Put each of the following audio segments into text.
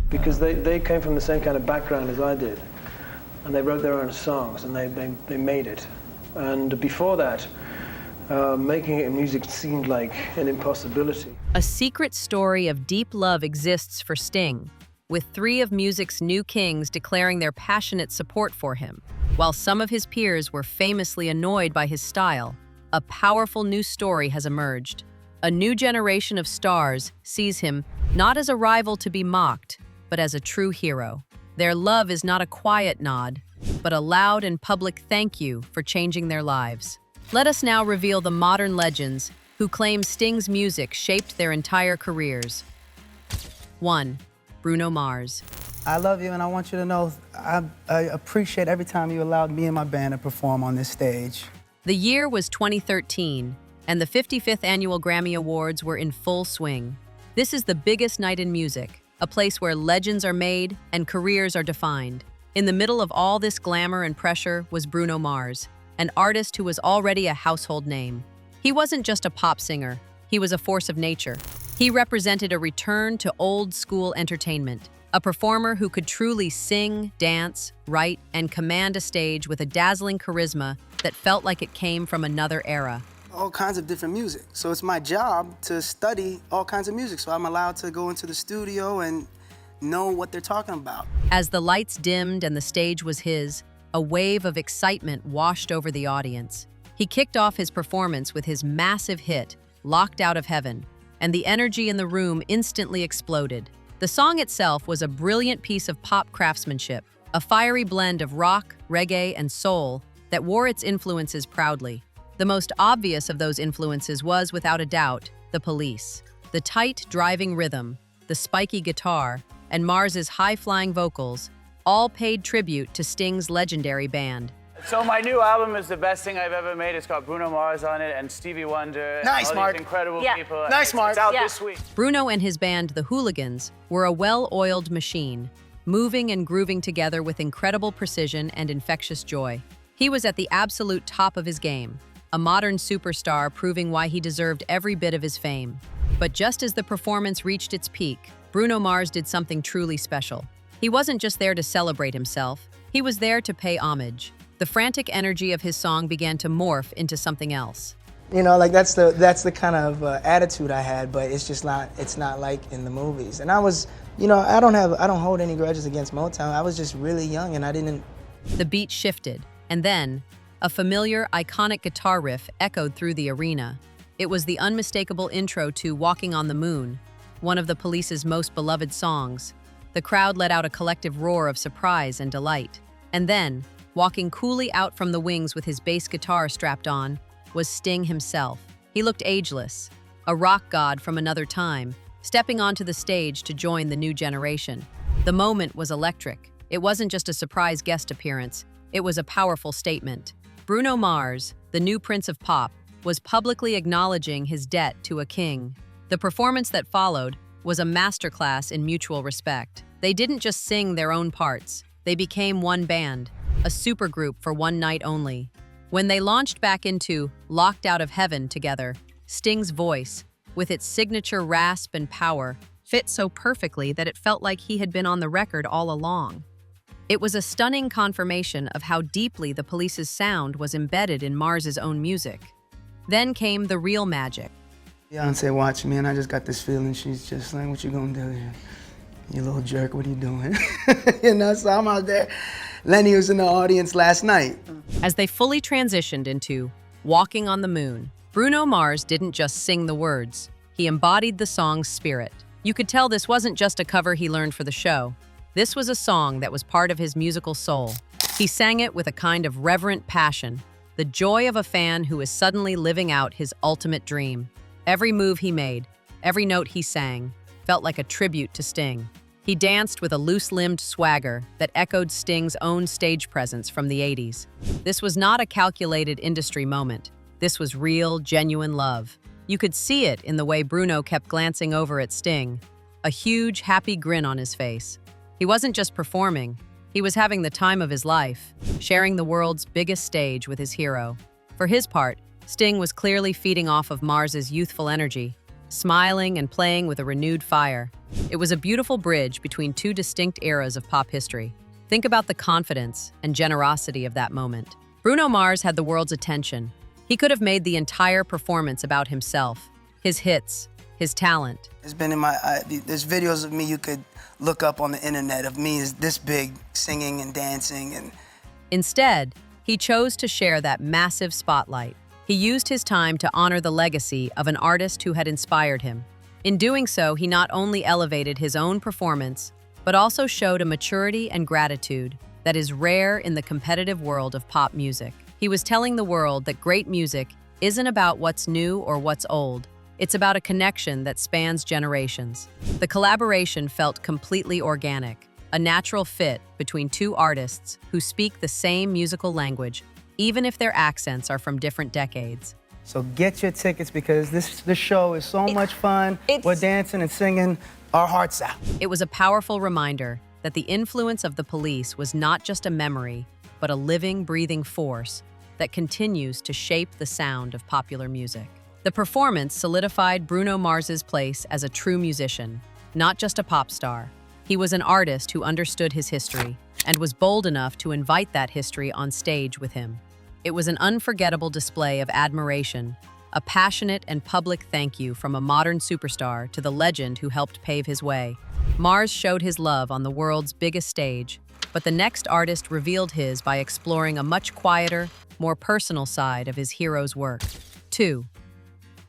because they came from the same kind of background as I did. And they wrote their own songs, and they made it. And before that, making it in music seemed like an impossibility. A secret story of deep love exists for Sting, with 3 of music's new kings declaring their passionate support for him. While some of his peers were famously annoyed by his style, a powerful new story has emerged. A new generation of stars sees him not as a rival to be mocked, but as a true hero. Their love is not a quiet nod, but a loud and public thank you for changing their lives. Let us now reveal the modern legends who claim Sting's music shaped their entire careers. 1. Bruno Mars. I love you, and I want you to know I appreciate every time you allowed me and my band to perform on this stage. The year was 2013, and the 55th Annual Grammy Awards were in full swing. This is the biggest night in music, a place where legends are made and careers are defined. In the middle of all this glamour and pressure was Bruno Mars, an artist who was already a household name. He wasn't just a pop singer, he was a force of nature. He represented a return to old-school entertainment, a performer who could truly sing, dance, write, and command a stage with a dazzling charisma that felt like it came from another era. All kinds of different music. So it's my job to study all kinds of music. So I'm allowed to go into the studio and know what they're talking about. As the lights dimmed and the stage was his, a wave of excitement washed over the audience. He kicked off his performance with his massive hit, Locked Out of Heaven, and the energy in the room instantly exploded. The song itself was a brilliant piece of pop craftsmanship, a fiery blend of rock, reggae, and soul that wore its influences proudly. The most obvious of those influences was, without a doubt, The Police. The tight, driving rhythm, the spiky guitar, and Mars's high-flying vocals all paid tribute to Sting's legendary band. So my new album is the best thing I've ever made. It's got Bruno Mars on it and Stevie Wonder. Nice, and all Mark. these incredible people. Nice, Mark. It's out this week. Bruno and his band, The Hooligans, were a well-oiled machine, moving and grooving together with incredible precision and infectious joy. He was at the absolute top of his game, a modern superstar proving why he deserved every bit of his fame. But just as the performance reached its peak, Bruno Mars did something truly special. He wasn't just there to celebrate himself, he was there to pay homage. The frantic energy of his song began to morph into something else. You know, like that's the kind of attitude I had, but it's not like in the movies. And I was, you know, I don't hold any grudges against Motown. I was just really young and I didn't. The beat shifted, and then a familiar, iconic guitar riff echoed through the arena. It was the unmistakable intro to Walking on the Moon, one of the Police's most beloved songs. The crowd let out a collective roar of surprise and delight. And then, walking coolly out from the wings with his bass guitar strapped on, was Sting himself. He looked ageless, a rock god from another time, stepping onto the stage to join the new generation. The moment was electric. It wasn't just a surprise guest appearance, it was a powerful statement. Bruno Mars, the new Prince of Pop, was publicly acknowledging his debt to a king. The performance that followed was a masterclass in mutual respect. They didn't just sing their own parts, they became one band, a supergroup for one night only. When they launched back into Locked Out of Heaven together, Sting's voice, with its signature rasp and power, fit so perfectly that it felt like he had been on the record all along. It was a stunning confirmation of how deeply the Police's sound was embedded in Mars's own music. Then came the real magic. Beyonce watched me and I just got this feeling. She's just like, what you gonna do here? You little jerk, what are you doing? You know, so I'm out there. Lenny was in the audience last night. As they fully transitioned into Walking on the Moon, Bruno Mars didn't just sing the words, he embodied the song's spirit. You could tell this wasn't just a cover he learned for the show. This was a song that was part of his musical soul. He sang it with a kind of reverent passion, the joy of a fan who is suddenly living out his ultimate dream. Every move he made, every note he sang, felt like a tribute to Sting. He danced with a loose-limbed swagger that echoed Sting's own stage presence from the 80s. This was not a calculated industry moment. This was real, genuine love. You could see it in the way Bruno kept glancing over at Sting, a huge, happy grin on his face. He wasn't just performing, he was having the time of his life, sharing the world's biggest stage with his hero. For his part, Sting was clearly feeding off of Mars's youthful energy. smiling and playing with a renewed fire. It was a beautiful bridge between two distinct eras of pop history. Think about the confidence and generosity of that moment. Bruno Mars had the world's attention. He could have made the entire performance about himself, his hits, his talent. It's been in there's videos of me you could look up on the internet of me as this big singing and dancing and. Instead, he chose to share that massive spotlight. He used his time to honor the legacy of an artist who had inspired him. In doing so, he not only elevated his own performance, but also showed a maturity and gratitude that is rare in the competitive world of pop music. He was telling the world that great music isn't about what's new or what's old. It's about a connection that spans generations. The collaboration felt completely organic, a natural fit between two artists who speak the same musical language, even if their accents are from different decades. So get your tickets because this show is so much fun. We're dancing and singing our hearts out. It was a powerful reminder that the influence of the Police was not just a memory, but a living, breathing force that continues to shape the sound of popular music. The performance solidified Bruno Mars's place as a true musician, not just a pop star. He was an artist who understood his history and was bold enough to invite that history on stage with him. It was an unforgettable display of admiration, a passionate and public thank you from a modern superstar to the legend who helped pave his way. Mars showed his love on the world's biggest stage, but the next artist revealed his by exploring a much quieter, more personal side of his hero's work. 2.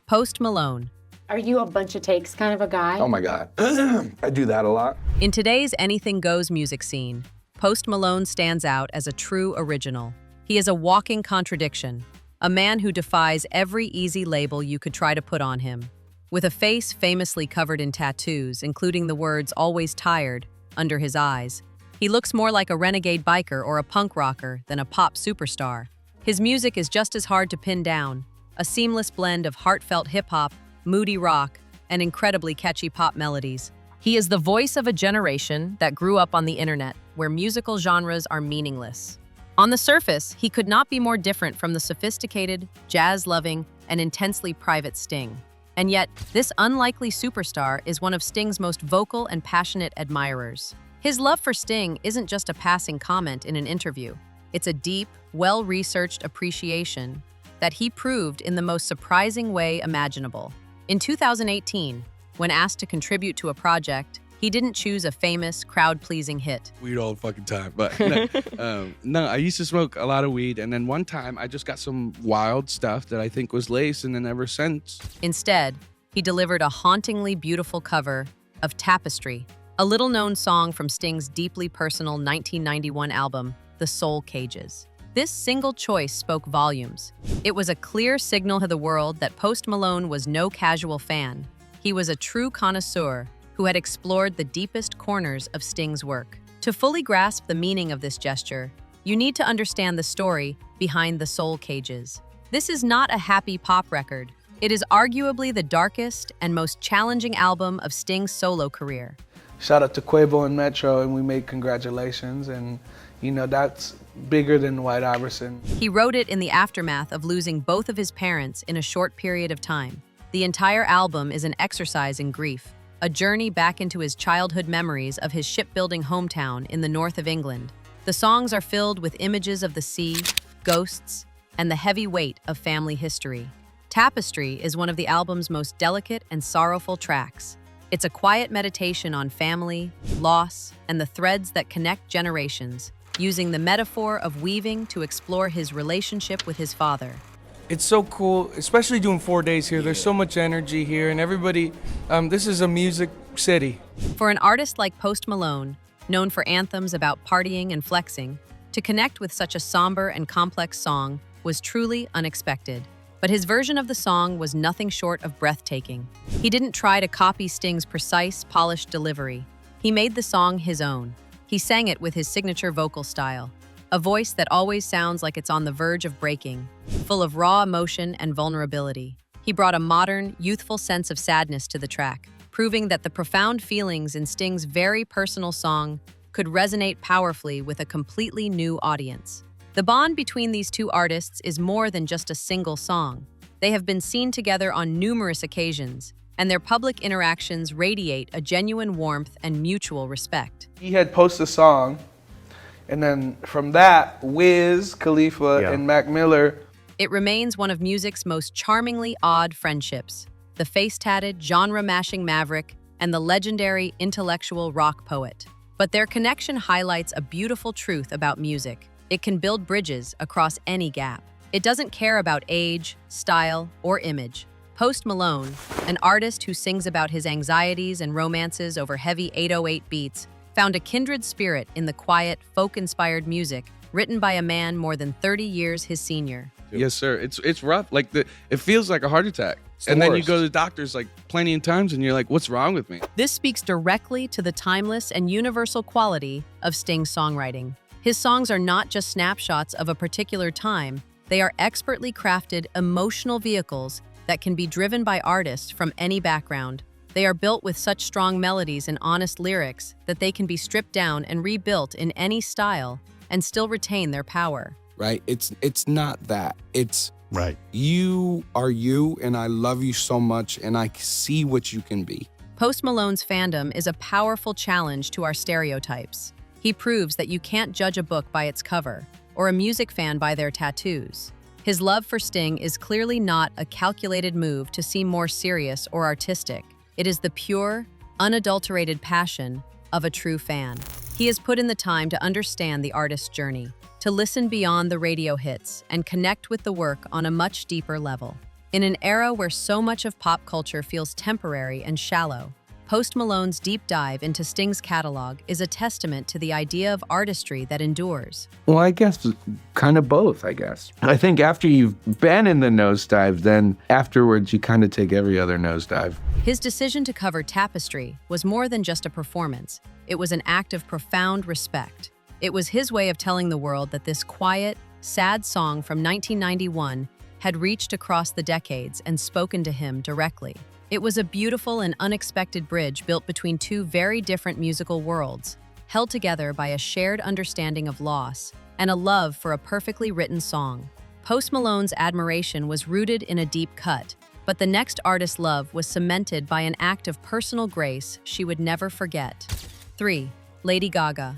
Post Malone. Are you a bunch of takes kind of a guy? Oh my God, I do that a lot. In today's anything goes music scene, Post Malone stands out as a true original. He is a walking contradiction, a man who defies every easy label you could try to put on him. With a face famously covered in tattoos, including the words "always tired" under his eyes, he looks more like a renegade biker or a punk rocker than a pop superstar. His music is just as hard to pin down, a seamless blend of heartfelt hip-hop, moody rock, and incredibly catchy pop melodies. He is the voice of a generation that grew up on the internet, where musical genres are meaningless. On the surface, he could not be more different from the sophisticated, jazz-loving, and intensely private Sting. And yet, this unlikely superstar is one of Sting's most vocal and passionate admirers. His love for Sting isn't just a passing comment in an interview. It's a deep, well-researched appreciation that he proved in the most surprising way imaginable. In 2018, when asked to contribute to a project, he didn't choose a famous, crowd-pleasing hit. Weed all the fucking time, but no, I used to smoke a lot of weed, and then one time I just got some wild stuff that I think was lace, and then ever since. Instead, he delivered a hauntingly beautiful cover of Tapestry, a little-known song from Sting's deeply personal 1991 album, The Soul Cages. This single choice spoke volumes. It was a clear signal to the world that Post Malone was no casual fan. He was a true connoisseur who had explored the deepest corners of Sting's work. To fully grasp the meaning of this gesture, you need to understand the story behind The Soul Cages. This is not a happy pop record. It is arguably the darkest and most challenging album of Sting's solo career. Shout out to Quavo and Metro, and we made Congratulations, and that's bigger than White Iverson. He wrote it in the aftermath of losing both of his parents in a short period of time. The entire album is an exercise in grief, a journey back into his childhood memories of his shipbuilding hometown in the north of England. The songs are filled with images of the sea, ghosts, and the heavy weight of family history. Tapestry is one of the album's most delicate and sorrowful tracks. It's a quiet meditation on family, loss, and the threads that connect generations, using the metaphor of weaving to explore his relationship with his father. It's so cool, especially doing 4 days here. There's so much energy here, and everybody, this is a music city. For an artist like Post Malone, known for anthems about partying and flexing, to connect with such a somber and complex song was truly unexpected. But his version of the song was nothing short of breathtaking. He didn't try to copy Sting's precise, polished delivery. He made the song his own. He sang it with his signature vocal style, a voice that always sounds like it's on the verge of breaking, full of raw emotion and vulnerability. He brought a modern, youthful sense of sadness to the track, proving that the profound feelings in Sting's very personal song could resonate powerfully with a completely new audience. The bond between these two artists is more than just a single song. They have been seen together on numerous occasions, and their public interactions radiate a genuine warmth and mutual respect. He had posted a song, and then from that, Wiz, Khalifa, and Mac Miller. It remains one of music's most charmingly odd friendships. The face-tatted, genre-mashing maverick and the legendary intellectual rock poet. But their connection highlights a beautiful truth about music. It can build bridges across any gap. It doesn't care about age, style, or image. Post Malone, an artist who sings about his anxieties and romances over heavy 808 beats, found a kindred spirit in the quiet, folk-inspired music written by a man more than 30 years his senior. Yes, sir. It's rough. It feels like a heart attack. the And then you worst. go to the doctors like plenty of times and you're like, what's wrong with me? This speaks directly to the timeless and universal quality of Sting's songwriting. His songs are not just snapshots of a particular time, they are expertly crafted emotional vehicles that can be driven by artists from any background. They are built with such strong melodies and honest lyrics that they can be stripped down and rebuilt in any style and still retain their power. Right? It's not that. It's Right. you are you, and I love you so much, and I see what you can be. Post Malone's fandom is a powerful challenge to our stereotypes. He proves that you can't judge a book by its cover, or a music fan by their tattoos. His love for Sting is clearly not a calculated move to seem more serious or artistic. It is the pure, unadulterated passion of a true fan. He has put in the time to understand the artist's journey, to listen beyond the radio hits and connect with the work on a much deeper level. In an era where so much of pop culture feels temporary and shallow, Post Malone's deep dive into Sting's catalog is a testament to the idea of artistry that endures. Well, I guess kind of both, I guess. I think after you've been in the nosedive, then afterwards you kind of take every other nosedive. His decision to cover Tapestry was more than just a performance. It was an act of profound respect. It was his way of telling the world that this quiet, sad song from 1991 had reached across the decades and spoken to him directly. It was a beautiful and unexpected bridge built between two very different musical worlds, held together by a shared understanding of loss and a love for a perfectly written song. Post Malone's admiration was rooted in a deep cut, but the next artist's love was cemented by an act of personal grace she would never forget. 3. Lady Gaga.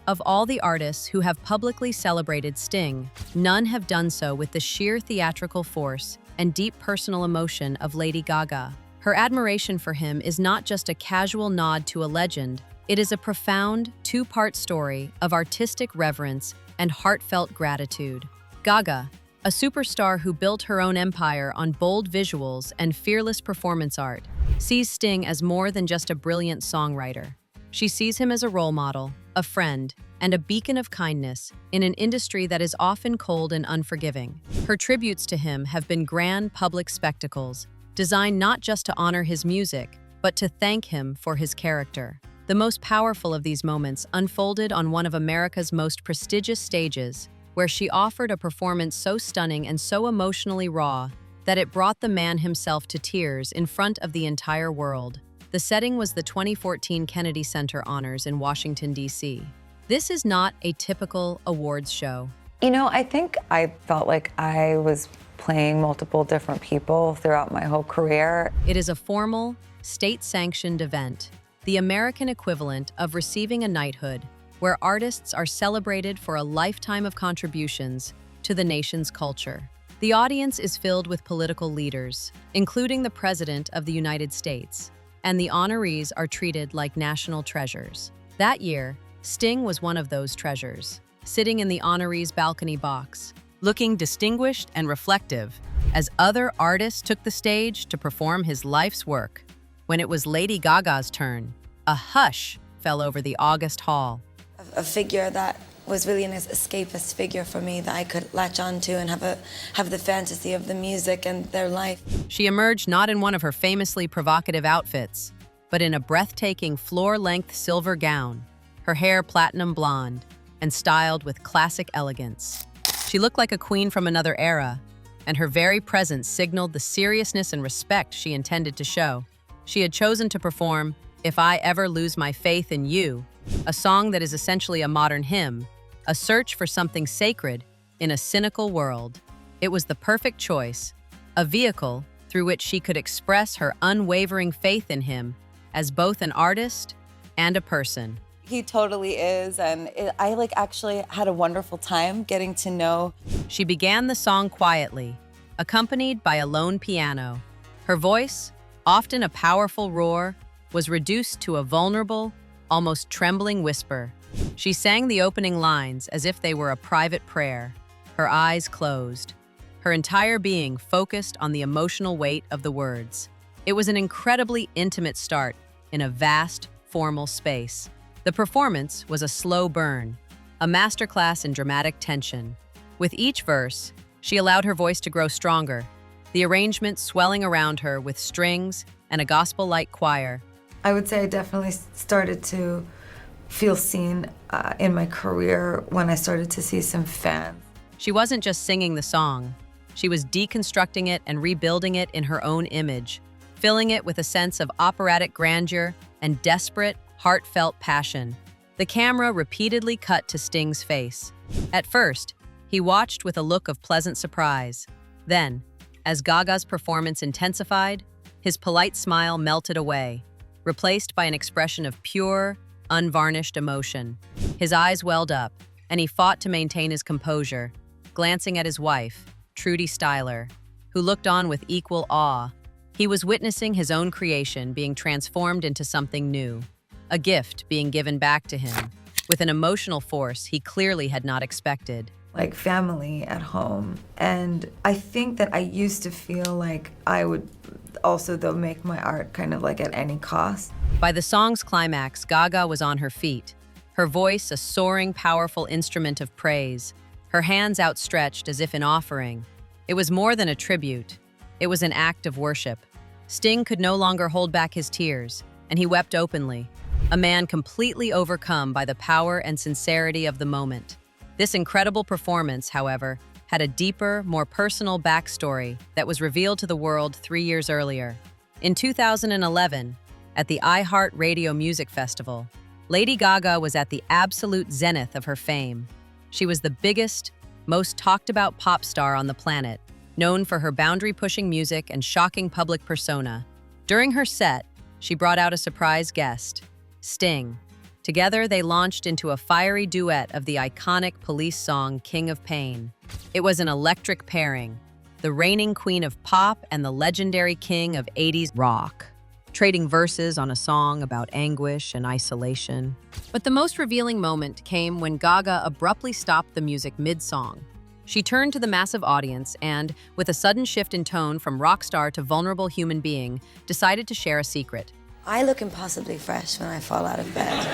Of all the artists who have publicly celebrated Sting, none have done so with the sheer theatrical force and deep personal emotion of Lady Gaga. Her admiration for him is not just a casual nod to a legend, it is a profound, two-part story of artistic reverence and heartfelt gratitude. Gaga, a superstar who built her own empire on bold visuals and fearless performance art, sees Sting as more than just a brilliant songwriter. She sees him as a role model, a friend, and a beacon of kindness in an industry that is often cold and unforgiving. Her tributes to him have been grand public spectacles, designed not just to honor his music, but to thank him for his character. The most powerful of these moments unfolded on one of America's most prestigious stages, where she offered a performance so stunning and so emotionally raw that it brought the man himself to tears in front of the entire world. The setting was the 2014 Kennedy Center Honors in Washington, D.C. This is not a typical awards show. You know, I think I felt like I was playing multiple different people throughout my whole career. It is a formal, state-sanctioned event, the American equivalent of receiving a knighthood, where artists are celebrated for a lifetime of contributions to the nation's culture. The audience is filled with political leaders, including the President of the United States, and the honorees are treated like national treasures. That year, Sting was one of those treasures, sitting in the honorees' balcony box, looking distinguished and reflective as other artists took the stage to perform his life's work. When it was Lady Gaga's turn, a hush fell over the august hall. A figure that was really an escapist figure for me that I could latch onto and have the fantasy of the music and their life. She emerged not in one of her famously provocative outfits, but in a breathtaking floor-length silver gown, her hair platinum blonde, and styled with classic elegance. She looked like a queen from another era, and her very presence signaled the seriousness and respect she intended to show. She had chosen to perform "If I Ever Lose My Faith in You," a song that is essentially a modern hymn, a search for something sacred in a cynical world. It was the perfect choice, a vehicle through which she could express her unwavering faith in him as both an artist and a person. He totally is, and I actually had a wonderful time getting to know. She began the song quietly, accompanied by a lone piano. Her voice, often a powerful roar, was reduced to a vulnerable, almost trembling whisper. She sang the opening lines as if they were a private prayer, her eyes closed, her entire being focused on the emotional weight of the words. It was an incredibly intimate start in a vast, formal space. The performance was a slow burn, a masterclass in dramatic tension. With each verse, she allowed her voice to grow stronger, the arrangement swelling around her with strings and a gospel-like choir. I would say I definitely started to feel seen in my career when I started to see some fans. She wasn't just singing the song. She was deconstructing it and rebuilding it in her own image, filling it with a sense of operatic grandeur and desperate, heartfelt passion. The camera repeatedly cut to Sting's face. At first, he watched with a look of pleasant surprise. Then, as Gaga's performance intensified, his polite smile melted away, replaced by an expression of pure, unvarnished emotion. His eyes welled up, and he fought to maintain his composure, glancing at his wife, Trudy Styler, who looked on with equal awe. He was witnessing his own creation being transformed into something new, a gift being given back to him, with an emotional force he clearly had not expected. Like family at home. And I think that I used to feel like I would also, though, make my art kind of like at any cost. By the song's climax, Gaga was on her feet, her voice a soaring, powerful instrument of praise, her hands outstretched as if in offering. It was more than a tribute. It was an act of worship. Sting could no longer hold back his tears, and he wept openly, a man completely overcome by the power and sincerity of the moment. This incredible performance, however, had a deeper, more personal backstory that was revealed to the world 3 years earlier. In 2011, at the iHeartRadio Music Festival, Lady Gaga was at the absolute zenith of her fame. She was the biggest, most talked-about pop star on the planet, known for her boundary-pushing music and shocking public persona. During her set, she brought out a surprise guest, Sting. Together, they launched into a fiery duet of the iconic Police song King of Pain. It was an electric pairing, the reigning queen of pop and the legendary king of 80s rock, trading verses on a song about anguish and isolation. But the most revealing moment came when Gaga abruptly stopped the music mid-song. She turned to the massive audience and, with a sudden shift in tone from rock star to vulnerable human being, decided to share a secret. I look impossibly fresh when I fall out of bed.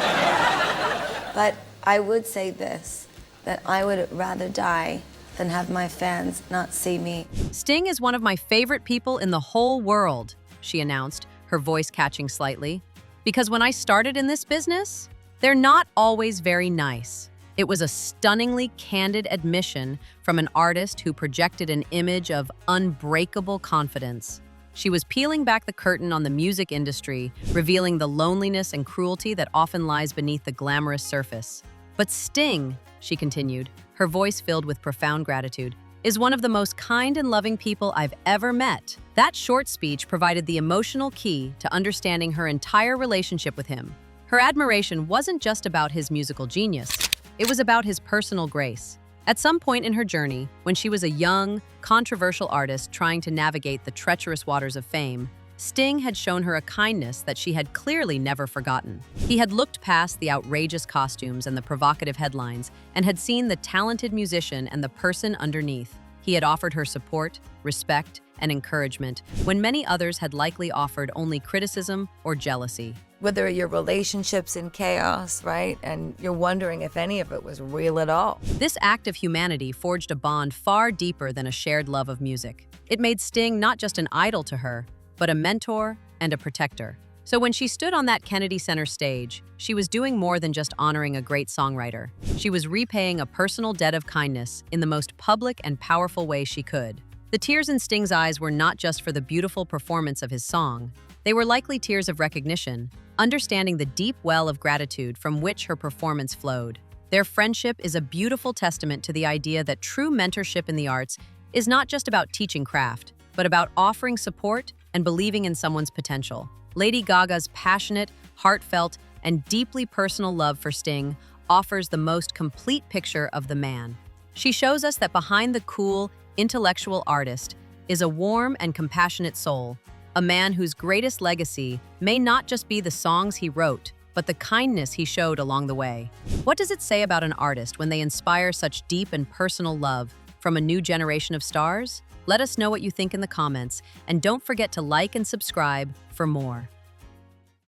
But I would say this, that I would rather die than have my fans not see me. Sting is one of my favorite people in the whole world, she announced, her voice catching slightly. Because when I started in this business, they're not always very nice. It was a stunningly candid admission from an artist who projected an image of unbreakable confidence. She was peeling back the curtain on the music industry, revealing the loneliness and cruelty that often lies beneath the glamorous surface. But Sting, she continued, her voice filled with profound gratitude, is one of the most kind and loving people I've ever met. That short speech provided the emotional key to understanding her entire relationship with him. Her admiration wasn't just about his musical genius, it was about his personal grace. At some point in her journey, when she was a young, controversial artist trying to navigate the treacherous waters of fame, Sting had shown her a kindness that she had clearly never forgotten. He had looked past the outrageous costumes and the provocative headlines and had seen the talented musician and the person underneath. He had offered her support, respect, and encouragement when many others had likely offered only criticism or jealousy. Whether your relationship's in chaos, right? And you're wondering if any of it was real at all. This act of humanity forged a bond far deeper than a shared love of music. It made Sting not just an idol to her, but a mentor and a protector. So when she stood on that Kennedy Center stage, she was doing more than just honoring a great songwriter. She was repaying a personal debt of kindness in the most public and powerful way she could. The tears in Sting's eyes were not just for the beautiful performance of his song. They were likely tears of recognition, understanding the deep well of gratitude from which her performance flowed. Their friendship is a beautiful testament to the idea that true mentorship in the arts is not just about teaching craft, but about offering support and believing in someone's potential. Lady Gaga's passionate, heartfelt, and deeply personal love for Sting offers the most complete picture of the man. She shows us that behind the cool, intellectual artist is a warm and compassionate soul, a man whose greatest legacy may not just be the songs he wrote, but the kindness he showed along the way. What does it say about an artist when they inspire such deep and personal love from a new generation of stars? Let us know what you think in the comments, and don't forget to like and subscribe for more.